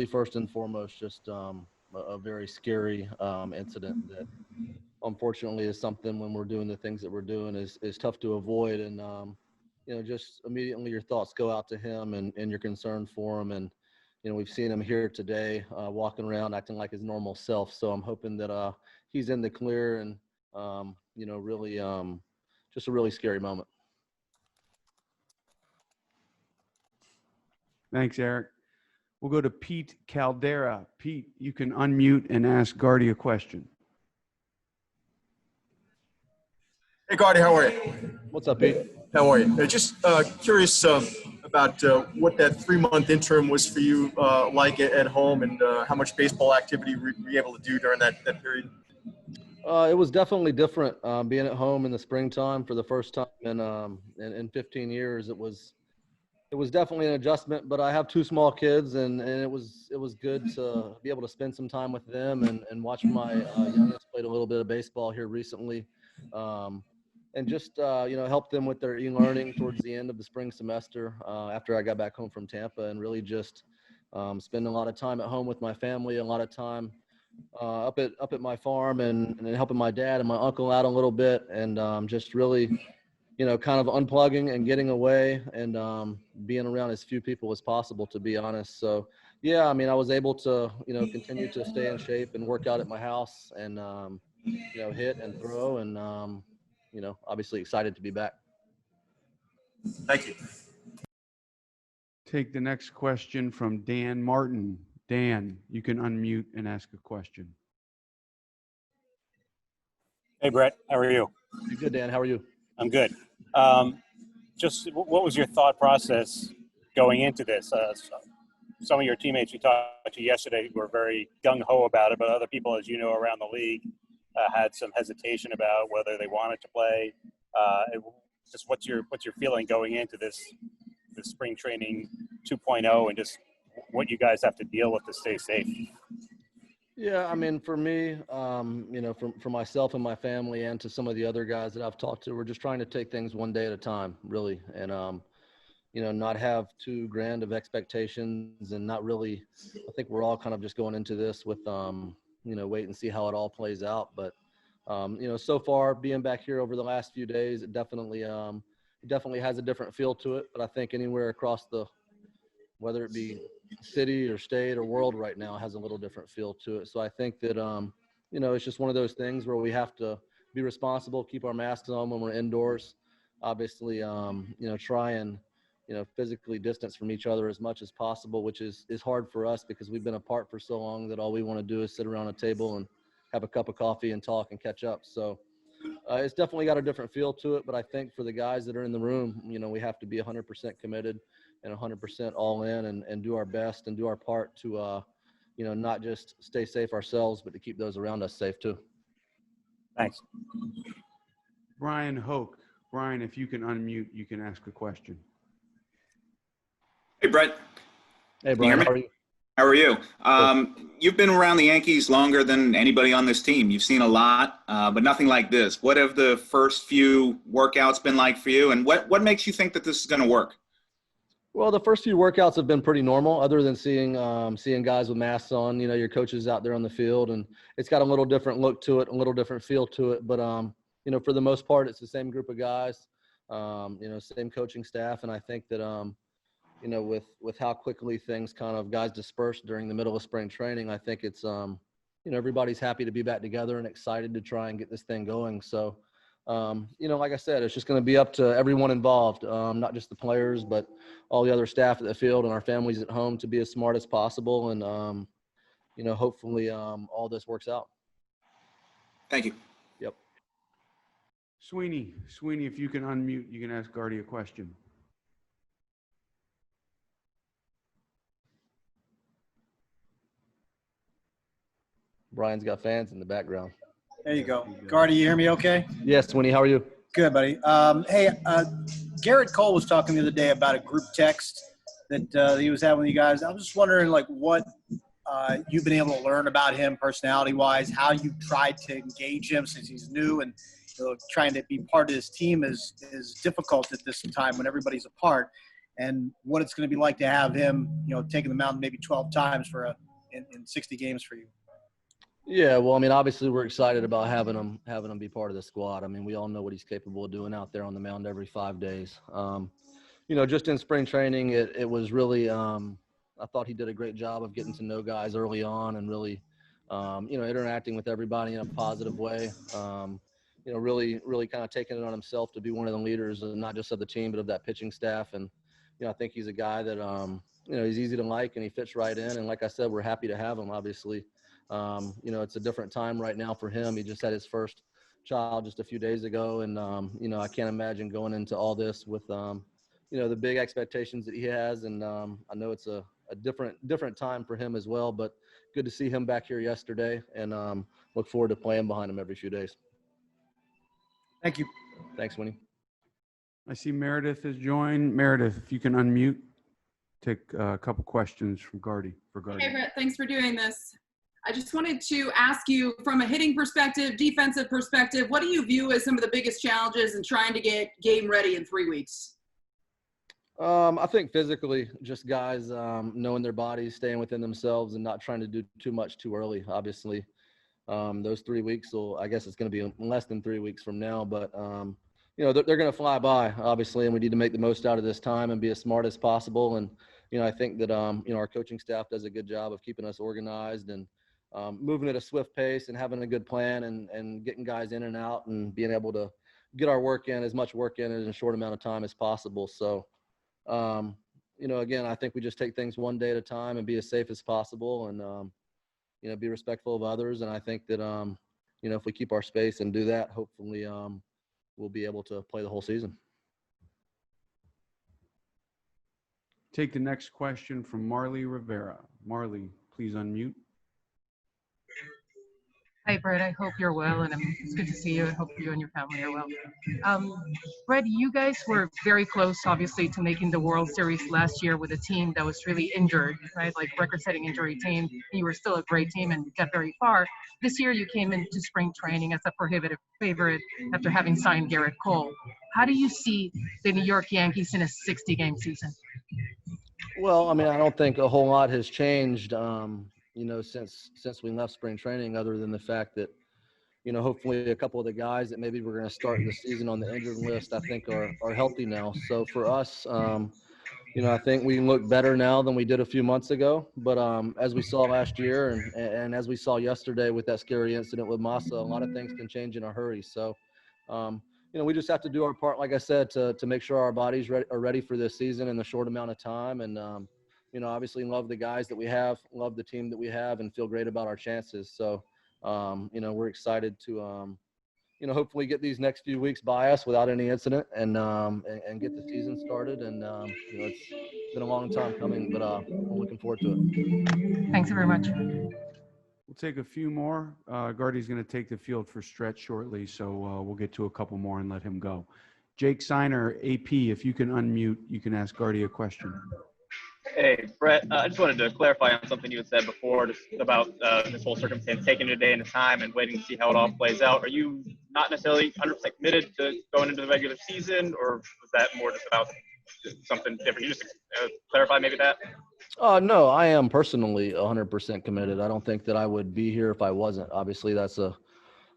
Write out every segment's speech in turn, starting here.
first and foremost, just a very scary incident that unfortunately is something when we're doing the things that we're doing is tough to avoid. And, just immediately your thoughts go out to him and you're concerned for him. And, we've seen him here today walking around acting like his normal self. So I'm hoping that he's in the clear and, really just a really scary moment. Thanks, Eric. We'll go to Pete Caldera. Pete, you can unmute and ask Gardy a question. Hey, Gardy, how are you? What's up, Pete? How are you? Just curious about what that 3-month interim was for you like at home, and how much baseball activity were you able to do during that period? It was definitely different being at home in the springtime for the first time in 15 years. It was definitely an adjustment, but I have 2 small kids, and it was good to be able to spend some time with them and watch my youngest played a little bit of baseball here recently. And just, help them with their e-learning towards the end of the spring semester after I got back home from Tampa, and really just spend a lot of time at home with my family, a lot of time up at my farm and helping my dad and my uncle out a little bit, and just really, kind of unplugging and getting away and being around as few people as possible, to be honest. So, yeah, I was able to, continue to stay in shape and work out at my house and, hit and throw and, obviously excited to be back. Thank you. Take the next question from Dan Martin. Dan, you can unmute and ask a question. Hey, Brett, how are you? You good, Dan? How are you? I'm good. Just what was your thought process going into this? Some of your teammates you talked to yesterday were very gung-ho about it, but other people, as you know, around the league had some hesitation about whether they wanted to play. Just what's your feeling going into this spring training 2.0 and just what you guys have to deal with to stay safe? Yeah, for me, for myself and my family and to some of the other guys that I've talked to, we're just trying to take things one day at a time, really. And, not have too grand of expectations and not really, I think we're all kind of just going into this with, wait and see how it all plays out. But, so far being back here over the last few days, it definitely has a different feel to it. But I think anywhere across whether it be city or state or world right now, has a little different feel to it. So I think that, it's just one of those things where we have to be responsible, keep our masks on when we're indoors, obviously, try and, physically distance from each other as much as possible, which is hard for us because we've been apart for so long that all we want to do is sit around a table and have a cup of coffee and talk and catch up. So it's definitely got a different feel to it. But I think for the guys that are in the room, we have to be 100% committed and 100% all in and do our best and do our part to, not just stay safe ourselves, but to keep those around us safe too. Thanks. Brian Hoke. Brian, if you can unmute, you can ask a question. Hey, Brett. Hey, Brian, how are you? How are you? You've been around the Yankees longer than anybody on this team. You've seen a lot, but nothing like this. What have the first few workouts been like for you, and what makes you think that this is going to work? Well, the first few workouts have been pretty normal, other than seeing guys with masks on, your coaches out there on the field, and it's got a little different look to it, a little different feel to it. But, for the most part, it's the same group of guys, same coaching staff. And I think that, with how quickly things guys dispersed during the middle of spring training, I think it's, everybody's happy to be back together and excited to try and get this thing going. So, like I said, it's just going to be up to everyone involved, not just the players, but all the other staff at the field and our families at home to be as smart as possible. And, hopefully all this works out. Thank you. Yep. Sweeney, if you can unmute, you can ask Gardy a question. Brian's got fans in the background. There you go. Gardy, you hear me okay? Yes, Sweeney, how are you? Good, buddy. Hey, Garrett Cole was talking the other day about a group text that he was having with you guys. I was just wondering, what you've been able to learn about him personality-wise, how you tried to engage him since he's new, and trying to be part of his team is difficult at this time when everybody's apart. and what it's going to be like to have him, taking the mound maybe 12 times in 60 games for you. Yeah, well, I mean, obviously we're excited about having him be part of the squad. I mean, we all know what he's capable of doing out there on the mound every 5 days. Just in spring training, it was really, I thought he did a great job of getting to know guys early on and really, interacting with everybody in a positive way. Really kind of taking it on himself to be one of the leaders, not just of the team, but of that pitching staff. And, I think he's a guy that, he's easy to like and he fits right in. And like I said, we're happy to have him, obviously. It's a different time right now for him. He just had his first child just a few days ago. And, I can't imagine going into all this with, the big expectations that he has. And I know it's a different time for him as well, but good to see him back here yesterday and look forward to playing behind him every few days. Thank you. Thanks, Winnie. I see Meredith has joined. Meredith, if you can unmute, take a couple questions from Gardy. Hey, Brett, thanks for doing this. I just wanted to ask you, from a hitting perspective, defensive perspective, what do you view as some of the biggest challenges in trying to get game ready in 3 weeks? I think physically, just guys knowing their bodies, staying within themselves, and not trying to do too much too early. Obviously, those 3 weeks I guess it's going to be less than 3 weeks from now, but they're going to fly by, obviously, and we need to make the most out of this time and be as smart as possible. And I think that our coaching staff does a good job of keeping us organized and moving at a swift pace and having a good plan and getting guys in and out and being able to get our work in, as much work in a short amount of time as possible. So, again, I think we just take things one day at a time and be as safe as possible and, be respectful of others. And I think that, if we keep our space and do that, hopefully we'll be able to play the whole season. Take the next question from Marley Rivera. Marley, please unmute. Hi, Brett. I hope you're well, and it's good to see you. I hope you and your family are well. Brett, you guys were very close, obviously, to making the World Series last year with a team that was really injured, right? Like record-setting injury team. You were still a great team and got very far. This year, you came into spring training as a prohibitive favorite after having signed Garrett Cole. How do you see the New York Yankees in a 60-game season? Well, I mean, I don't think a whole lot has changed. Since we left spring training, other than the fact that, hopefully a couple of the guys that maybe we're going to start the season on the injured list, I think are healthy now. So for us, I think we look better now than we did a few months ago. But as we saw last year and as we saw yesterday with that scary incident with Massa, a lot of things can change in a hurry. So, we just have to do our part, like I said, to make sure our bodies are ready for this season in a short amount of time. And, obviously love the guys that we have, love the team that we have, and feel great about our chances. So, we're excited to, hopefully get these next few weeks by us without any incident and get the season started. And, it's been a long time coming, but we're looking forward to it. Thanks very much. We'll take a few more. Gardy's going to take the field for stretch shortly, so we'll get to a couple more and let him go. Jake Seiner, AP, if you can unmute, you can ask Gardy a question. Hey, Brett, I just wanted to clarify on something you had said before just about this whole circumstance, taking a day at a time and waiting to see how it all plays out. Are you not necessarily 100% committed to going into the regular season, or was that more just about something different? You just clarify maybe that? No, I am personally 100% committed. I don't think that I would be here if I wasn't. Obviously, that's a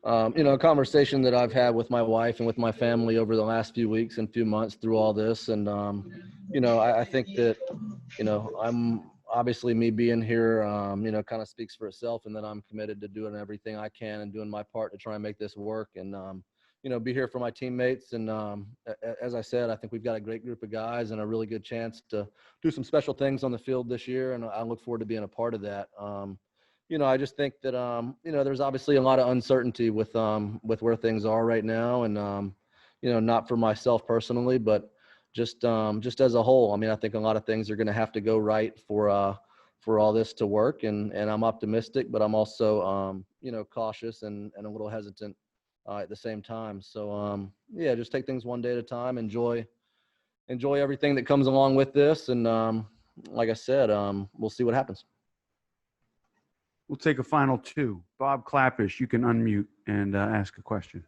conversation that I've had with my wife and with my family over the last few weeks and few months through all this. And, I think that, I'm obviously me being here, kind of speaks for itself, and that I'm committed to doing everything I can and doing my part to try and make this work and, be here for my teammates. And as I said, I think we've got a great group of guys and a really good chance to do some special things on the field this year. And I look forward to being a part of that. I just think that, there's obviously a lot of uncertainty with where things are right now. And, not for myself personally, but just as a whole. I mean, I think a lot of things are going to have to go right for all this to work. And I'm optimistic, but I'm also, cautious and a little hesitant at the same time. So, just take things one day at a time, enjoy everything that comes along with this. And like I said, we'll see what happens. We'll take a final two. Bob Clappish, you can unmute and ask a question.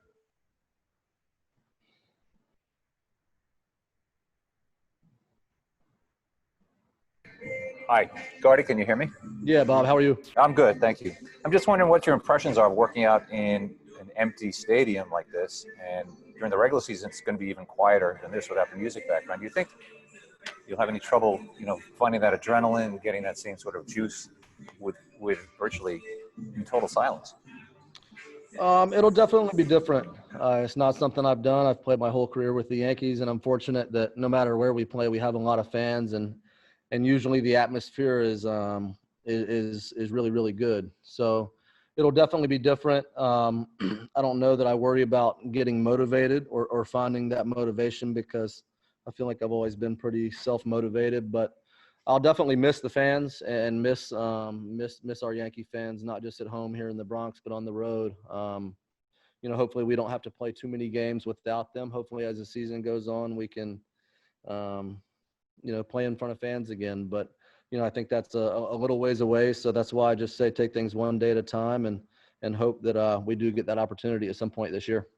Hi, Gardy, can you hear me? Yeah, Bob, how are you? I'm good, thank you. I'm just wondering what your impressions are of working out in an empty stadium like this, and during the regular season, it's going to be even quieter than this without the music background. Do you think you'll have any trouble, finding that adrenaline, getting that same sort of juice with virtually in total silence? It'll definitely be different. It's not something I've done. I've played my whole career with the Yankees, and I'm fortunate that no matter where we play, we have a lot of fans, and usually the atmosphere is really, really good. So it'll definitely be different. I don't know that I worry about getting motivated or finding that motivation, because I feel like I've always been pretty self-motivated, but I'll definitely miss the fans and miss our Yankee fans, not just at home here in the Bronx, but on the road. Hopefully we don't have to play too many games without them. Hopefully as the season goes on, we can, play in front of fans again. But, I think that's a little ways away. So that's why I just say take things one day at a time, and hope that we do get that opportunity at some point this year.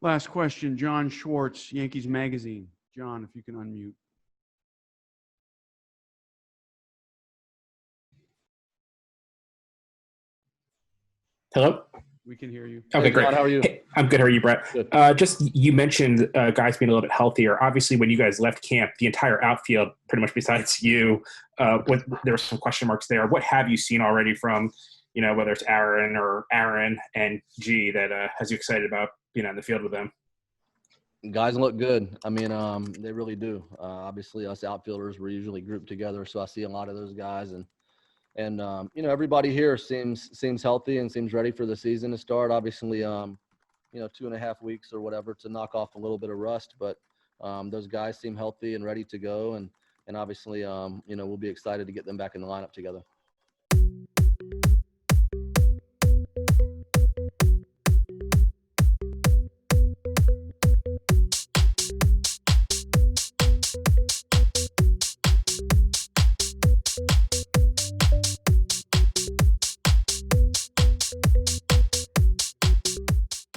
Last question, John Schwartz, Yankees Magazine. John, if you can unmute. Hello? We can hear you. Okay, Hey, great. John, how are you? Hey, I'm good. How are you, Brett? Good. Just you mentioned guys being a little bit healthier. Obviously, when you guys left camp, the entire outfield, pretty much besides you, there were some question marks there. What have you seen already from, whether it's Aaron and G, that has you excited about being on the field with them? Guys look good. I mean, they really do. Obviously, us outfielders, we're usually grouped together, so I see a lot of those guys, and everybody here seems healthy and seems ready for the season to start. Obviously, 2.5 weeks or whatever to knock off a little bit of rust, but those guys seem healthy and ready to go, and obviously, we'll be excited to get them back in the lineup together.